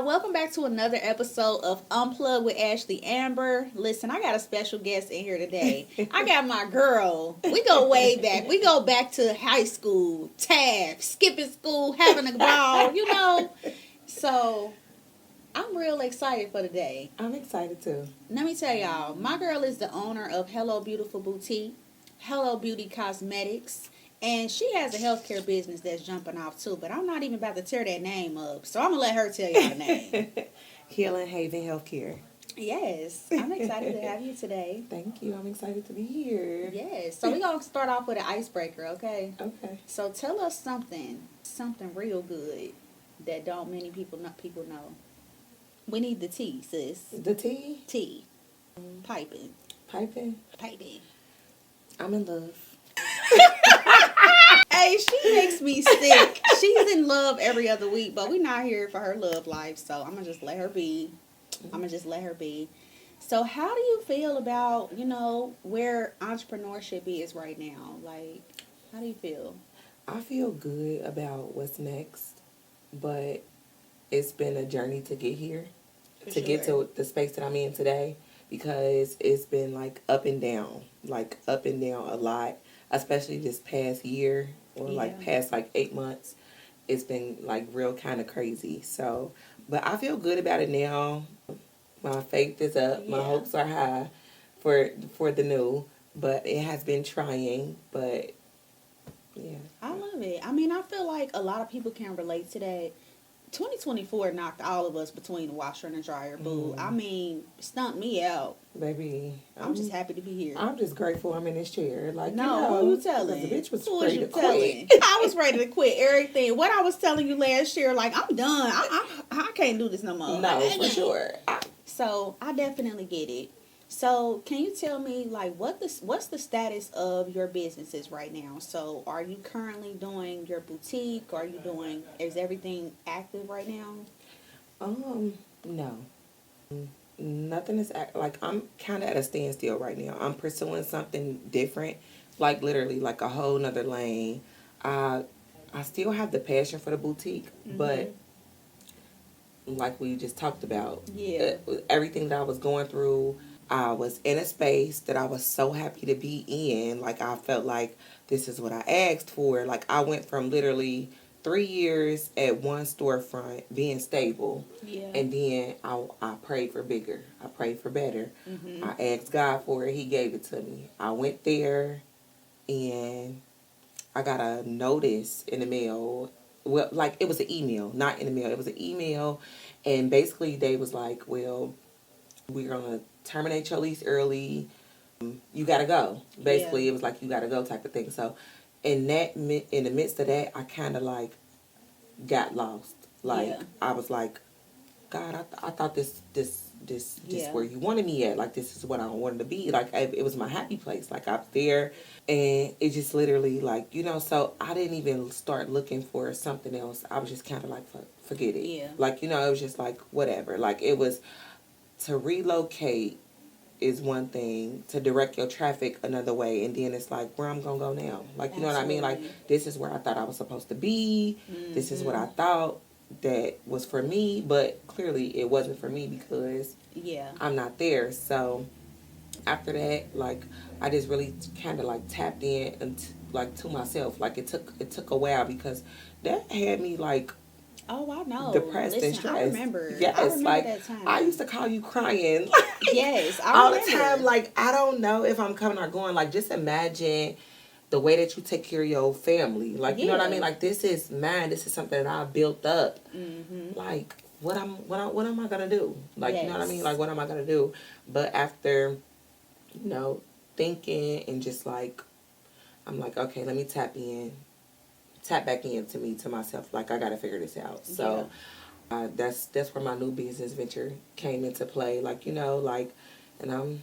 Welcome back to another episode of Unplugged with Ashley Amber. Listen, I got a special guest in here today. I got my girl. We go way back. We go back to high school, tag, skipping school, having a ball, So, I'm real excited for today. I'm excited too. Let me tell y'all, my girl is the owner of Hello Beautiful Boutique, Hello Beauty Cosmetics, and she has a healthcare business that's jumping off too, but I'm not even about to tear that name up, so I'm going to let her tell y'all the name. Healing Haven Healthcare. Yes, I'm excited to have you today. Thank you. I'm excited to be here. Yes, so we're going to start off with an icebreaker, okay? Okay. So tell us something real good that don't many people know. We need the tea, sis. The tea? Tea. Piping. Piping? Piping. I'm in love. Hey, she makes me sick. She's in love every other week, but we're not here for her love life, so I'm going to just let her be. So how do you feel about, where entrepreneurship is right now? Like, how do you feel? I feel good about what's next, but it's been a journey to get here, get to the space that I'm in today, because it's been up and down a lot, especially this past year or past 8 months. It's been real kind of crazy. So, but I feel good about it now. My faith is up. My hopes are high for the new, but it has been trying. But yeah, I love it. I mean, I feel like a lot of people can relate to that. 2024 knocked all of us between the washer and the dryer, boo. I mean, stumped me out. Baby, I'm just happy to be here. I'm just grateful I'm in this chair. Who you telling? The bitch was who ready you to telling? quit. I was ready to quit everything. What I was telling you last year, I'm done. I can't do this no more. No, for sure. So I definitely get it. So can you tell me what's the status of your businesses right now? So are you currently doing your boutique? Is everything active right now? No. Nothing is I'm kind of at a standstill right now. I'm pursuing something different, literally a whole nother lane. I still have the passion for the boutique, but like we just talked about, everything that I was going through, I was in a space that I was so happy to be in. I felt like this is what I asked for. I went from literally 3 years at one storefront being stable. Yeah. And then I prayed for bigger. I prayed for better. Mm-hmm. I asked God for it. He gave it to me. I went there and I got a notice in the mail. Well, it was an email, not in the mail. It was an email. And basically they was like, well, we're going to terminate your lease early. You got to go. Basically, it was you got to go type of thing. So in the midst of that, I kind of got lost. I was like, God, I thought this where you wanted me at. This is what I wanted to be. It was my happy place. Up there. And it just literally so I didn't even start looking for something else. I was just kind of forget it. Yeah. It was just whatever. It was to relocate is one thing, to direct your traffic another way, and then it's where I'm gonna go now. You know what I mean? This is where I thought I was supposed to be. Mm-hmm. This is what I thought that was for me, but clearly it wasn't for me because I'm not there. So after that, I just really kind of tapped in and to myself. It took a while because that had me oh, I know. Depressed and stressed. I remember. Yes, I remember that time. I used to call you crying. Yes, I all remember. the time. I don't know if I'm coming or going. Just imagine the way that you take care of your family. You know what I mean? This is mine. This is something that I built up. Mm-hmm. What am I gonna do? You know what I mean? What am I gonna do? But after, thinking and just I'm okay, let me tap back to myself. I gotta figure this out. So that's where my new business venture came into play. And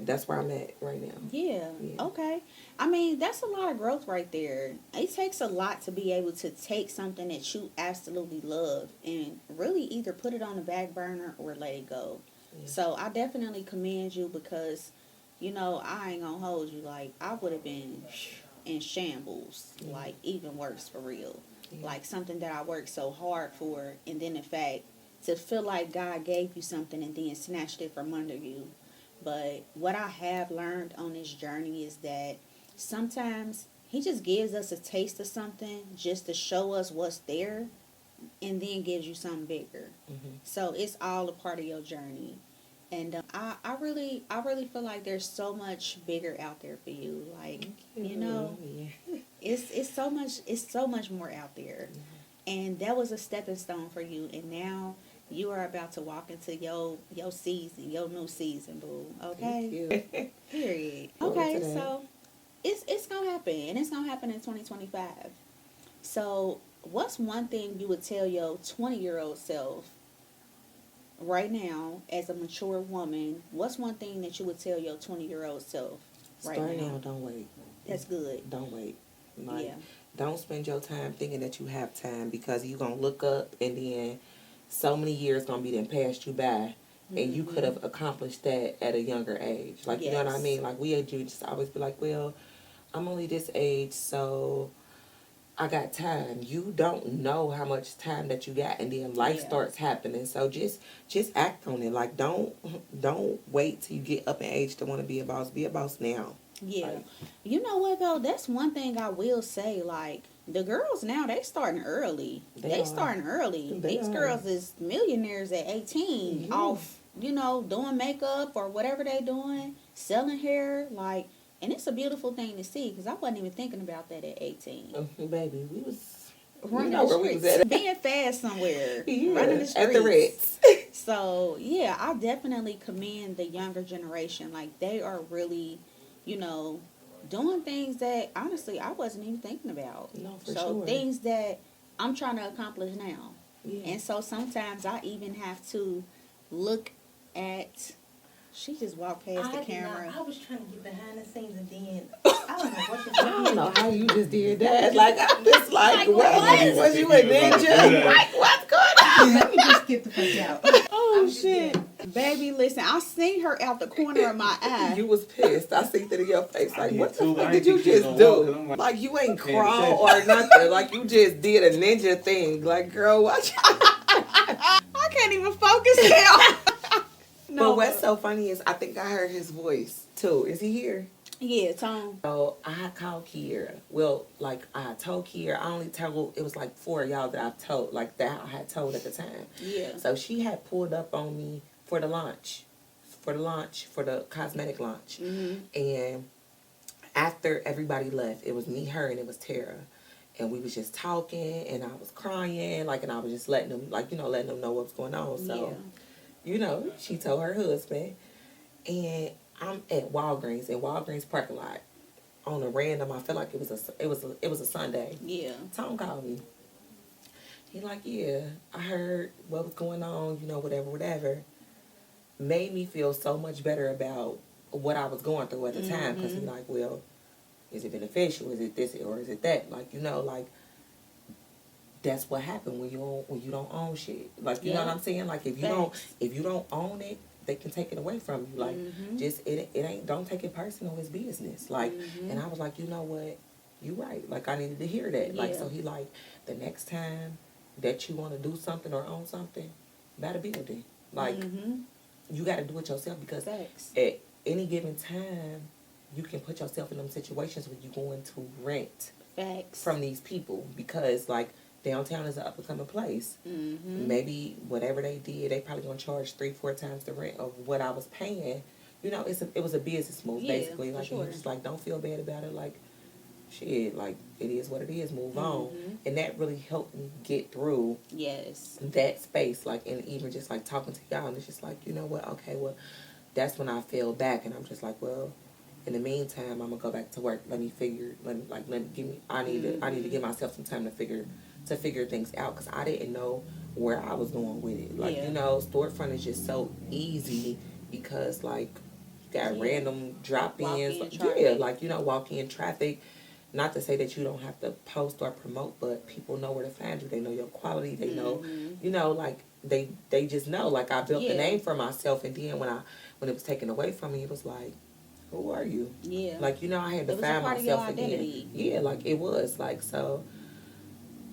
that's where I'm at right now. Yeah. Okay. I mean, that's a lot of growth right there. It takes a lot to be able to take something that you absolutely love and really either put it on the back burner or let it go. Yeah. So I definitely commend you because, I ain't gonna hold you. I would have been in shambles, even worse for real. Yeah. Something that I worked so hard for, and then in fact to feel like God gave you something and then snatched it from under you. But what I have learned on this journey is that sometimes He just gives us a taste of something just to show us what's there, and then gives you something bigger. Mm-hmm. So it's all a part of your journey. And I really feel like there's so much bigger out there for you. Like, you know, Yeah. it's so much more out there. And that was a stepping stone for you. And now you are about to walk into your season, your new season, boo. Okay? Thank you. Period. Forward Okay, to that. so it's gonna happen, and it's gonna happen in 2025. So what's one thing you would tell your 20-year-old self right now as a mature woman? What's one thing that you would tell your 20-year-old self right Start now? now, don't wait. That's good. Don't wait. Like, Yeah. don't spend your time thinking that you have time, because you're going to look up and then so many years going to be then passed you by, and you could have accomplished that at a younger age. Like, you know what I Yes. mean? Like, we just always be like, well, I'm only this age, so I got time. You don't know how much time that you got, and then life Yeah. starts happening. So just act on it. Like, don't wait till you get up in age to want to be a boss. Be a boss now. Yeah. Like, You know what though? That's one thing I will say. Like, the girls now, they starting early. They are. starting early. They These are. girls is millionaires at 18 Yeah. off, you know, doing makeup or whatever they doing, selling hair. Like, and it's a beautiful thing to see, because I wasn't even thinking about that at 18. Baby, we was Running know the where we streets, was at. being fast somewhere, Yeah, running the streets. at the Ritz. So yeah, I definitely commend the younger generation. Like, they are really, you know, doing things that honestly I wasn't even thinking about. No, for So sure. things that I'm trying to accomplish now. Yeah. And so sometimes I even have to look at. She just walked past the camera. I was trying to get behind the scenes, and then I don't know what the I don't know how you just did that. Like, I'm just like, what? what? Was you a ninja? Like, what's going on? Let me just get the fuck out. Oh, shit. Baby, listen, I seen her out the corner of my eye. You was pissed. I seen it in your face. Like, did what the too. fuck I did didn't you think she was just gonna walk, 'cause do? I'm like, Like, you ain't paying crawl attention. or nothing. Like, you just did a ninja thing. Like, girl, watch out. I can't even focus now. But what's so funny is I think I heard his voice, too. Is he here? Yeah, Tom. So I had called Kiera. Well, like, I told Kiera. I only told, it was like 4 of y'all that I've told, like, that I had told at the time. Yeah. So she had pulled up on me for the launch, for the cosmetic launch. Mm-hmm. And after everybody left, it was me, her, and it was Tara. And we was just talking, and I was crying, like, and I was just letting them, like, you know, letting them know what was going on. So, you know, she told her husband, and I'm at Walgreens, in Walgreens parking lot, on a random, I feel like it was a Sunday. Yeah. Tom called me. He like, yeah, I heard what was going on, you know, whatever. Made me feel so much better about what I was going through at the time, because he like, well, is it beneficial? Is it this or is it that? Like, you know, like, that's what happened when you don't own shit. Like, you know what I'm saying? Like, if you don't own it, they can take it away from you. Like, just it ain't, don't take it personal. It's business. Like, and I was like, you know what? You right. Like, I needed to hear that. Like, so he like, the next time that you want to do something or own something, better build it. Like, you got to do it yourself, because at any given time, you can put yourself in them situations where you're going to rent from these people, because like, downtown is an up-and-coming place. Maybe whatever they did, they probably gonna charge 3-4 times the rent of what I was paying. You know, it was a business move, basically. Like, you just like, don't feel bad about it. Like, shit, like, it is what it is. Move on. And that really helped me get through that space. Like, and even just like talking to y'all, and it's just like, you know what? Okay, well, that's when I fell back, and I'm just like, well, in the meantime, I'm gonna go back to work. I need to give myself some time to figure things out, because I didn't know where I was going with it. Like, you know, storefront is just so easy, because like, you got random drop-ins. Like, you know, walk-in traffic. Not to say that you don't have to post or promote, but people know where to find you. They know your quality. They know, you know, like, they just know. Like, I built the name for myself, and then when it was taken away from me, it was like, who are you? Yeah. Like, you know, I had to find myself again. Yeah, like, it was like, so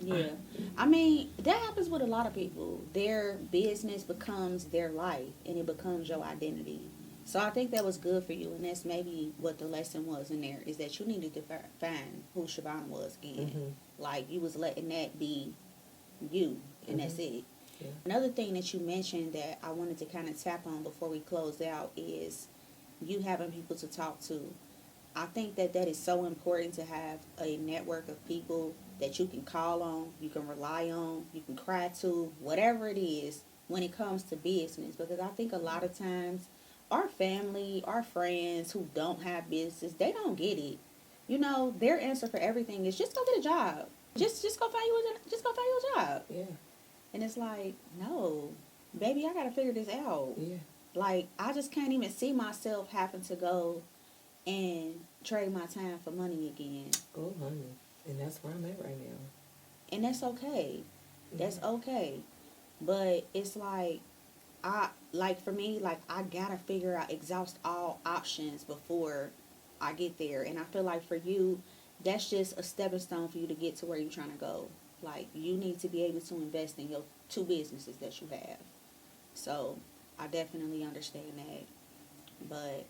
Yeah. I mean, that happens with a lot of people. Their business becomes their life and it becomes your identity. So I think that was good for you, and that's maybe what the lesson was in there, is that you needed to find who Shavonna was again. Mm-hmm. Like, you was letting that be you, and that's it. Yeah. Another thing that you mentioned that I wanted to kind of tap on before we close out is you having people to talk to. I think that that is so important, to have a network of people that you can call on, you can rely on, you can cry to, whatever it is when it comes to business. Because I think a lot of times our family, our friends who don't have business, they don't get it. You know, their answer for everything is just go get a job. Just go find you a job. Yeah. And it's like, no, baby, I gotta figure this out. Yeah. Like, I just can't even see myself having to go and trade my time for money again. Oh, honey. And that's where I'm at right now. And that's okay. That's okay. But it's like, for me, like, I gotta figure out, exhaust all options before I get there. And I feel like for you, that's just a stepping stone for you to get to where you're trying to go. Like, you need to be able to invest in your 2 businesses that you have. So, I definitely understand that. But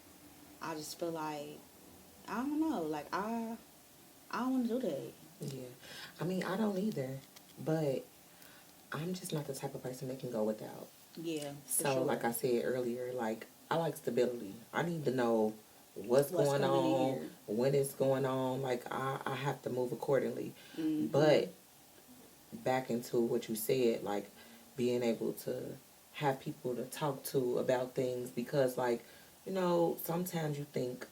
I just feel like, I don't know, like, I don't want to do that. Yeah. I mean, I don't either. But I'm just not the type of person that can go without. Yeah. So, sure. like I said earlier, like, I like stability. I need to know what's going on, when it's going on. Like, I have to move accordingly. Mm-hmm. But back into what you said, like, being able to have people to talk to about things, because, like, you know, sometimes you think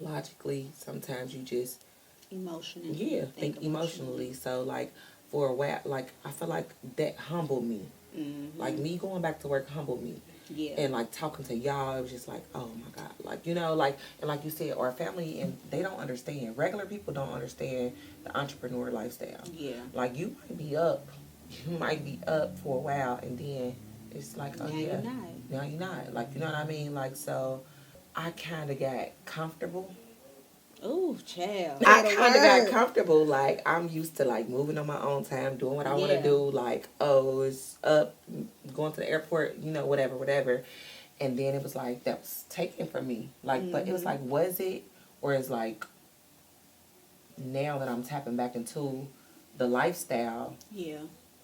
logically, sometimes you just Emotionally. think emotionally. So, like, for a while, like, I feel like that humbled me. Mm-hmm. Like, me going back to work humbled me. Yeah. And, like, talking to y'all, it was just like, oh my God. Like, you know, like, and like you said, our family, and they don't understand. Regular people don't understand the entrepreneur lifestyle. Yeah. Like, you might be up for a while, and then it's like, oh now yeah, you're not. now you're not. Like, you know what I mean? Like, so I kind of got comfortable. Ooh, child. I kind of got comfortable. Like, I'm used to, like, moving on my own time, doing what I want to do. Like, oh, it's up, going to the airport, you know, whatever. And then it was like, that was taken from me. Like, but it was like, was it? Or it's like, now that I'm tapping back into the lifestyle,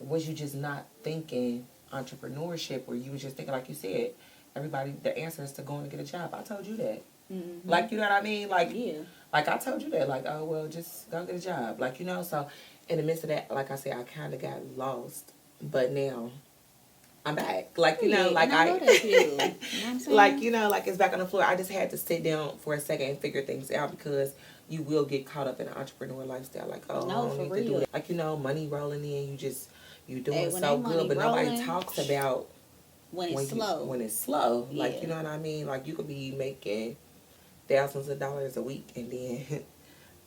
was you just not thinking entrepreneurship, or you was just thinking, like you said, everybody, the answer is to go and get a job. I told you that. Mm-hmm. Like, you know what I mean? Like, yeah. Like, I told you that. Like, oh, well, just go get a job. Like, you know, so in the midst of that, like I said, I kind of got lost. But now, I'm back. Like, you know, like, I know that you. You know what I'm saying? like, you know, like, it's back on the floor. I just had to sit down for a second and figure things out, because you will get caught up in an entrepreneur lifestyle. Like, oh, no, I don't need for to do real. that. Like, you know, money rolling in. You're doing When so that good, money but rolling, nobody talks about when it's slow. When it's slow. Like, Yeah. you know what I mean? Like, you could be making thousands of dollars a week, and then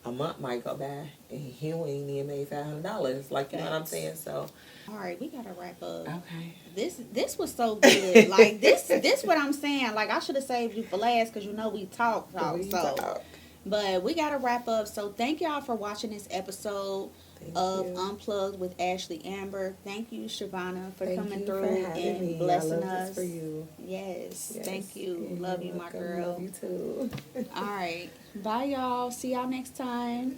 a month might go by and you ain't even made $500. Like, you know what I'm saying? So, all right, we gotta wrap up. okay. This was so good. Like, this what I'm saying. Like, I should have saved you for last, because you know we talk. But we gotta wrap up. So thank y'all for watching this episode of Unplugged with Ashley Amber. Thank you, Shavonna, for coming through and blessing us. This for you. Yes, thank you. You're Love you, my welcome. girl. Love you too. All right, bye y'all. See y'all next time.